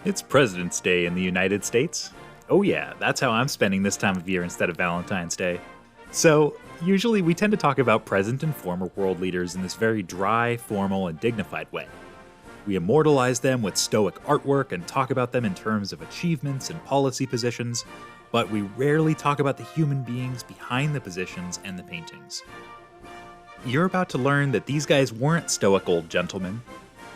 It's President's Day in the United States. Oh yeah, that's how I'm spending this time of year instead of Valentine's Day. So, usually we tend to talk about present and former world leaders in this very dry, formal, and dignified way. We immortalize them with stoic artwork and talk about them in terms of achievements and policy positions, but we rarely talk about the human beings behind the positions and the paintings. You're about to learn that these guys weren't stoic old gentlemen.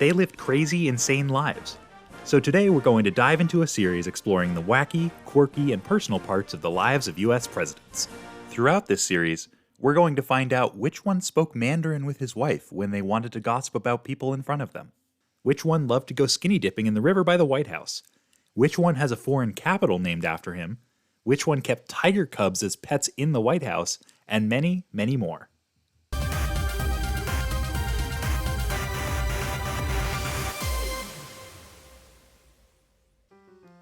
They lived crazy, insane lives. So today we're going to dive into a series exploring the wacky, quirky, and personal parts of the lives of US presidents. Throughout this series, we're going to find out which one spoke Mandarin with his wife when they wanted to gossip about people in front of them. Which one loved to go skinny dipping in the river by the White House? Which one has a foreign capital named after him? Which one kept tiger cubs as pets in the White House? And many, many more.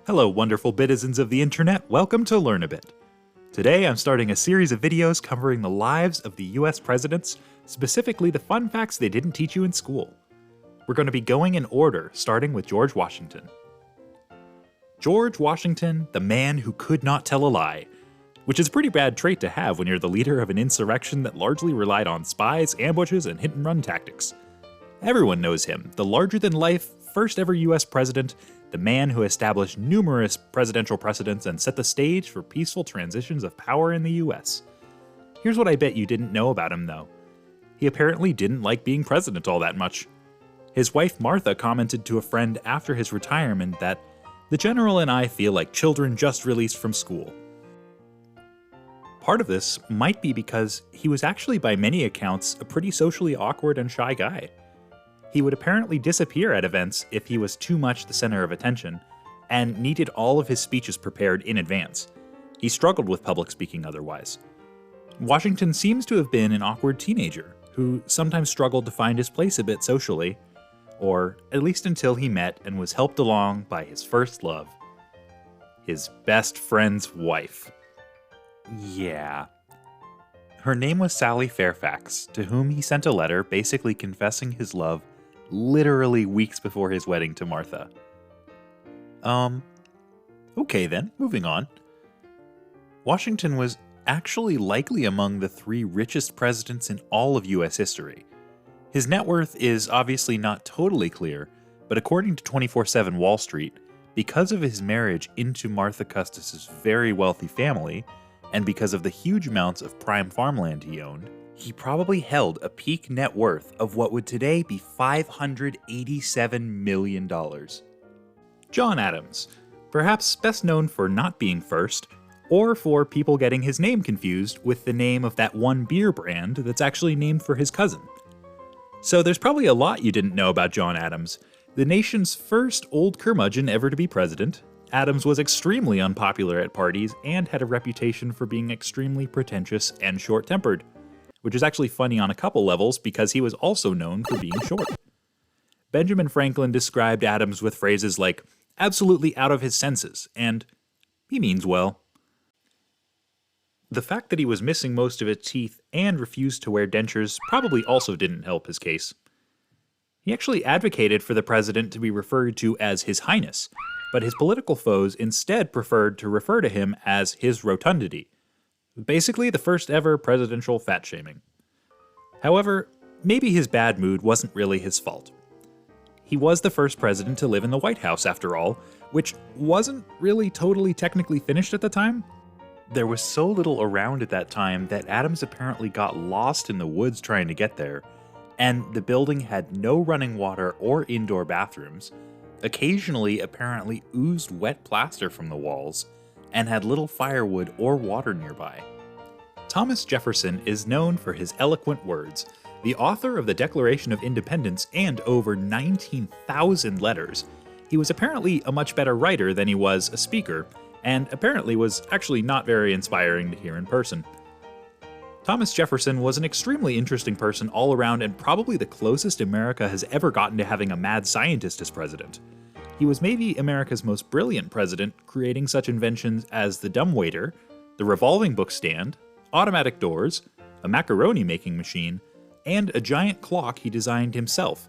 Hello, wonderful bitizens of the internet. Welcome to Learnabit. Today, I'm starting a series of videos covering the lives of the US presidents, specifically the fun facts they didn't teach you in school. We're going to be going in order, starting with George Washington. George Washington, the man who could not tell a lie, which is a pretty bad trait to have when you're the leader of an insurrection that largely relied on spies, ambushes, and hit-and-run tactics. Everyone knows him, the larger-than-life, first ever US president, the man who established numerous presidential precedents and set the stage for peaceful transitions of power in the US. Here's what I bet you didn't know about him, though. He apparently didn't like being president all that much. His wife Martha commented to a friend after his retirement that, "The general and I feel like children just released from school." Part of this might be because he was actually by many accounts a pretty socially awkward and shy guy. He would apparently disappear at events if he was too much the center of attention, and needed all of his speeches prepared in advance. He struggled with public speaking otherwise. Washington seems to have been an awkward teenager, who sometimes struggled to find his place a bit socially, or at least until he met and was helped along by his first love, his best friend's wife. Yeah. Her name was Sally Fairfax, to whom he sent a letter basically confessing his love literally weeks before his wedding to Martha. Okay then, moving on. Washington was actually likely among the 3 richest presidents in all of US history. His net worth is obviously not totally clear, but according to 24/7 Wall Street, because of his marriage into Martha Custis's very wealthy family, and because of the huge amounts of prime farmland he owned, he probably held a peak net worth of what would today be $587 million. John Adams, perhaps best known for not being first, or for people getting his name confused with the name of that one beer brand that's actually named for his cousin. So there's probably a lot you didn't know about John Adams. The nation's first old curmudgeon ever to be president, Adams was extremely unpopular at parties and had a reputation for being extremely pretentious and short-tempered, which is actually funny on a couple levels because he was also known for being short. Benjamin Franklin described Adams with phrases like, "absolutely out of his senses," and "he means well." The fact that he was missing most of his teeth and refused to wear dentures probably also didn't help his case. He actually advocated for the president to be referred to as His Highness, but his political foes instead preferred to refer to him as His Rotundity. Basically the first ever presidential fat shaming. However, maybe his bad mood wasn't really his fault. He was the first president to live in the White House after all, which wasn't really totally technically finished at the time. There was so little around at that time that Adams apparently got lost in the woods trying to get there, and the building had no running water or indoor bathrooms, occasionally apparently oozed wet plaster from the walls, and had little firewood or water nearby. Thomas Jefferson is known for his eloquent words, the author of the Declaration of Independence and over 19,000 letters. He was apparently a much better writer than he was a speaker, and apparently was actually not very inspiring to hear in person. Thomas Jefferson was an extremely interesting person all around and probably the closest America has ever gotten to having a mad scientist as president. He was maybe America's most brilliant president, creating such inventions as the dumbwaiter, the revolving book stand, automatic doors, a macaroni making machine, and a giant clock he designed himself.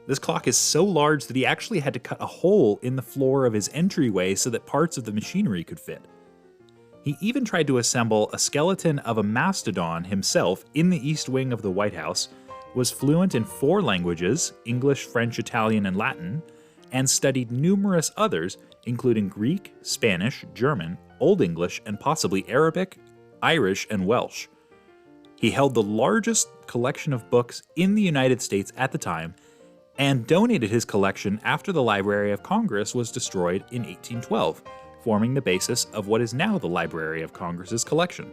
This clock is so large that he actually had to cut a hole in the floor of his entryway so that parts of the machinery could fit. He even tried to assemble a skeleton of a mastodon himself in the east wing of the White House, was fluent in 4 languages, English, French, Italian, and Latin, and studied numerous others, including Greek, Spanish, German, Old English, and possibly Arabic, Irish, and Welsh. He held the largest collection of books in the United States at the time, and donated his collection after the Library of Congress was destroyed in 1812, forming the basis of what is now the Library of Congress's collection.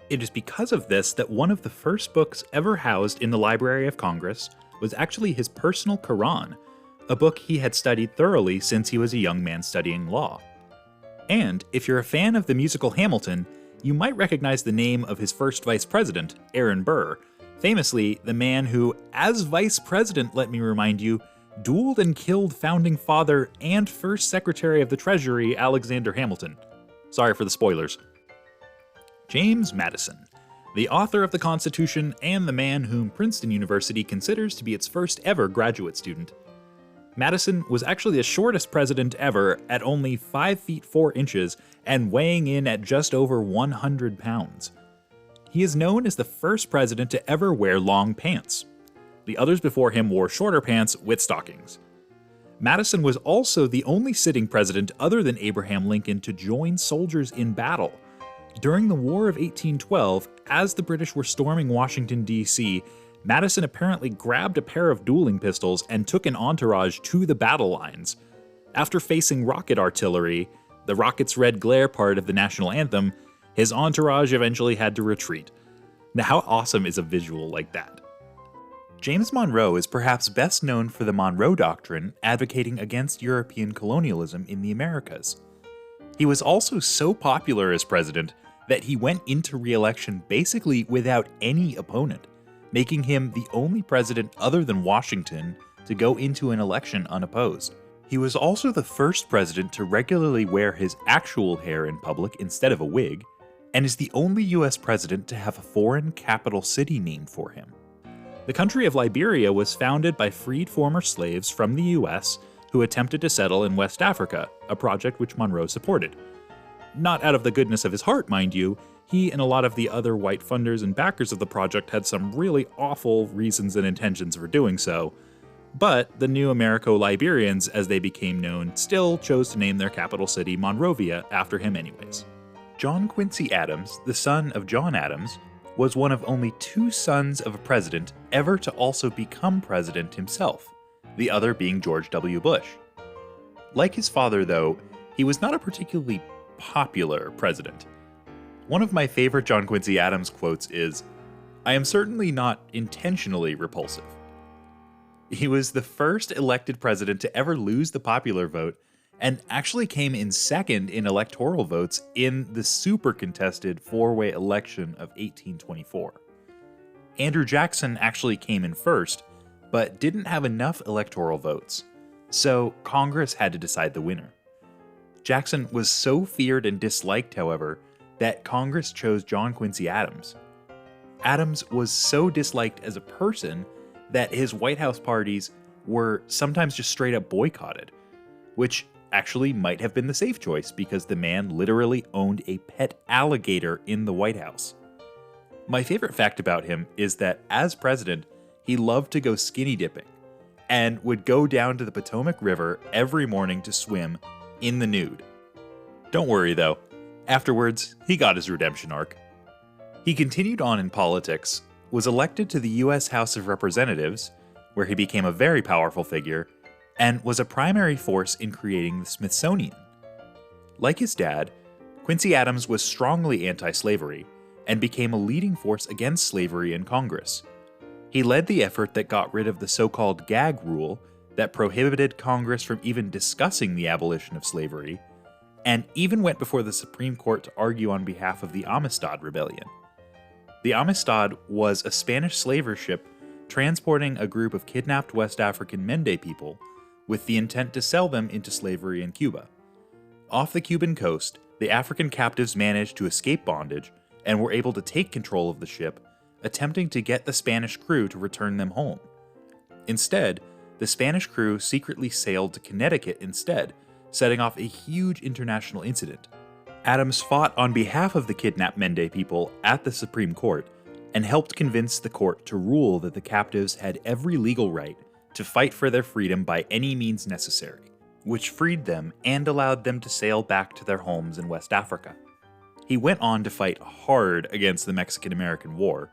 It is because of this that one of the first books ever housed in the Library of Congress was actually his personal Quran, a book he had studied thoroughly since he was a young man studying law. And if you're a fan of the musical Hamilton, you might recognize the name of his first vice president, Aaron Burr, famously the man who, as vice president, let me remind you, dueled and killed founding father and first secretary of the Treasury, Alexander Hamilton. Sorry for the spoilers. James Madison, the author of the Constitution and the man whom Princeton University considers to be its first ever graduate student. Madison was actually the shortest president ever at only 5 feet 4 inches and weighing in at just over 100 pounds. He is known as the first president to ever wear long pants. The others before him wore shorter pants with stockings. Madison was also the only sitting president other than Abraham Lincoln to join soldiers in battle. During the War of 1812, as the British were storming Washington, D.C., Madison apparently grabbed a pair of dueling pistols and took an entourage to the battle lines. After facing rocket artillery, the rocket's red glare part of the national anthem, his entourage eventually had to retreat. Now, how awesome is a visual like that? James Monroe is perhaps best known for the Monroe Doctrine, advocating against European colonialism in the Americas. He was also so popular as president that he went into re-election basically without any opponent, making him the only president other than Washington to go into an election unopposed. He was also the first president to regularly wear his actual hair in public instead of a wig, and is the only US president to have a foreign capital city named for him. The country of Liberia was founded by freed former slaves from the US who attempted to settle in West Africa, a project which Monroe supported. Not out of the goodness of his heart, mind you. He and a lot of the other white funders and backers of the project had some really awful reasons and intentions for doing so, but the New Americo-Liberians, as they became known, still chose to name their capital city Monrovia after him anyways. John Quincy Adams, the son of John Adams, was one of only 2 sons of a president ever to also become president himself, the other being George W. Bush. Like his father, though, he was not a particularly popular president. One of my favorite John Quincy Adams quotes is, "I am certainly not intentionally repulsive." He was the first elected president to ever lose the popular vote, and actually came in second in electoral votes in the super contested 4-way election of 1824. Andrew Jackson actually came in first, but didn't have enough electoral votes, so Congress had to decide the winner. Jackson was so feared and disliked, however, that Congress chose John Quincy Adams. Adams was so disliked as a person that his White House parties were sometimes just straight up boycotted, which actually might have been the safe choice because the man literally owned a pet alligator in the White House. My favorite fact about him is that as president, he loved to go skinny dipping and would go down to the Potomac River every morning to swim in the nude. Don't worry though, afterwards, he got his redemption arc. He continued on in politics, was elected to the US House of Representatives, where he became a very powerful figure, and was a primary force in creating the Smithsonian. Like his dad, Quincy Adams was strongly anti-slavery, and became a leading force against slavery in Congress. He led the effort that got rid of the so-called gag rule that prohibited Congress from even discussing the abolition of slavery, and even went before the Supreme Court to argue on behalf of the Amistad Rebellion. The Amistad was a Spanish slaver ship transporting a group of kidnapped West African Mende people with the intent to sell them into slavery in Cuba. Off the Cuban coast, the African captives managed to escape bondage and were able to take control of the ship, attempting to get the Spanish crew to return them home. Instead, the Spanish crew secretly sailed to Connecticut instead, setting off a huge international incident. Adams fought on behalf of the kidnapped Mende people at the Supreme Court and helped convince the court to rule that the captives had every legal right to fight for their freedom by any means necessary, which freed them and allowed them to sail back to their homes in West Africa. He went on to fight hard against the Mexican-American War,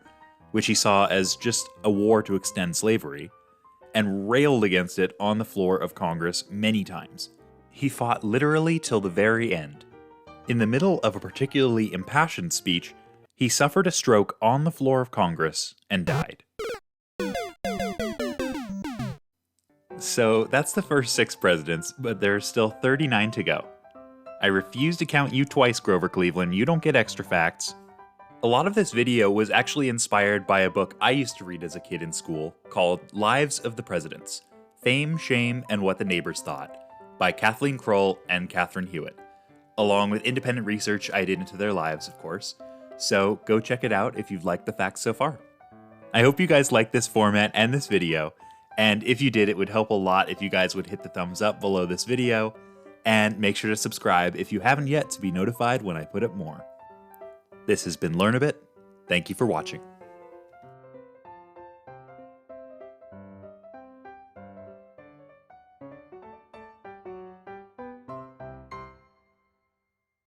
which he saw as just a war to extend slavery, and railed against it on the floor of Congress many times. He fought literally till the very end. In the middle of a particularly impassioned speech, he suffered a stroke on the floor of Congress and died. So that's the first 6 presidents, but there are still 39 to go. I refuse to count you twice, Grover Cleveland. You don't get extra facts. A lot of this video was actually inspired by a book I used to read as a kid in school called Lives of the Presidents: Fame, Shame, and What the Neighbors Thought by Kathleen Krull and Kathryn Hewitt, along with independent research I did into their lives, of course. So go check it out if you've liked the facts so far. I hope you guys liked this format and this video, and if you did, it would help a lot if you guys would hit the thumbs up below this video, and make sure to subscribe if you haven't yet to be notified when I put up more. This has been Learnabit. Thank you for watching.